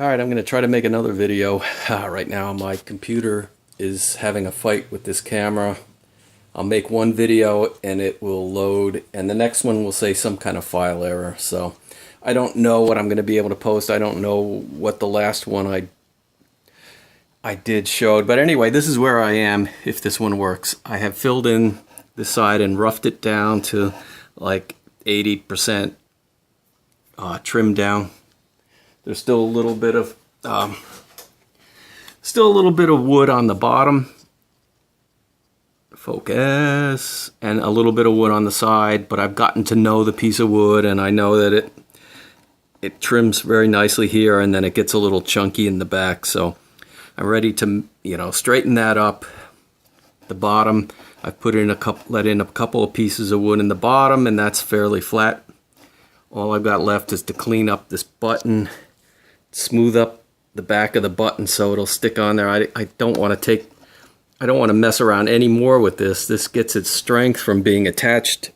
Alright, I'm going to try to make another video. Right now my computer is having a fight with this camera. I'll make one video and it will load, and the next one will say some kind of file error. So I don't know what I'm going to be able to post. I don't know what the last one I did showed. But anyway, this is where I am if this one works. I have filled in the side and roughed it down to like 80% trimmed down. There's still a little bit of wood on the bottom. Focus. And a little bit of wood on the side, but I've gotten to know the piece of wood, and I know that it trims very nicely here, and then it gets a little chunky in the back. So I'm ready to, straighten that up. The bottom, I've let in a couple of pieces of wood in the bottom, and that's fairly flat. All I've got left is to clean up this button, smooth up the back of the button so it'll stick on there. I don't want to mess around any more with this. This gets its strength from being attached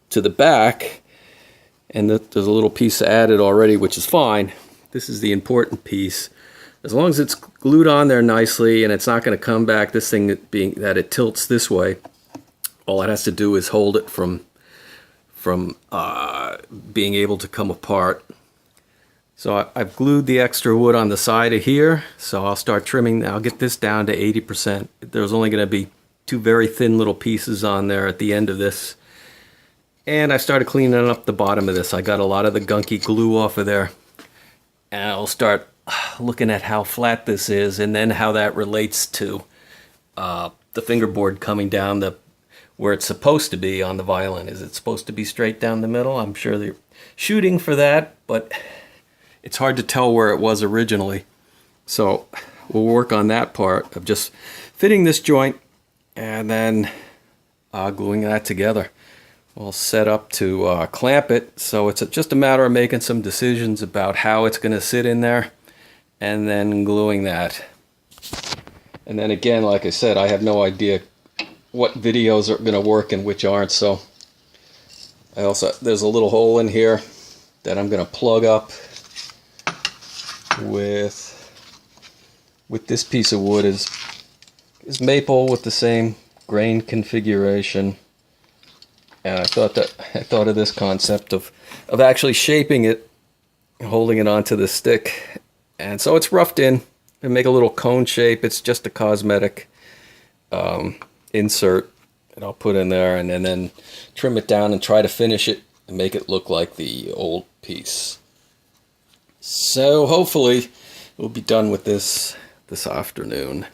to the back, and there's a little piece added already, which is fine. This is the important piece. As long as it's glued on there nicely and it's not going to come back, this thing being that it tilts this way, all it has to do is hold it from being able to come apart. So I've glued the extra wood on the side of here, so I'll start trimming. I'll get this down to 80%. There's only going to be two very thin little pieces on there at the end of this. And I started cleaning up the bottom of this. I got a lot of the gunky glue off of there. And I'll start looking at how flat this is, and then how that relates to the fingerboard coming down where it's supposed to be on the violin. Is it supposed to be straight down the middle? I'm sure they're shooting for that, but it's hard to tell where it was originally. So we'll work on that part of just fitting this joint and then gluing that together. We'll set up to clamp it, so it's just a matter of making some decisions about how it's going to sit in there and then gluing that. And then again, like I said, I have no idea what videos are going to work and which aren't, so there's a little hole in here that I'm going to plug up with this piece of wood. Is maple with the same grain configuration, and I thought of this concept of actually shaping it, holding it onto the stick, and so it's roughed in and make a little cone shape. It's just a cosmetic insert that I'll put in there, and then trim it down and try to finish it and make it look like the old piece. So hopefully we'll be done with this afternoon.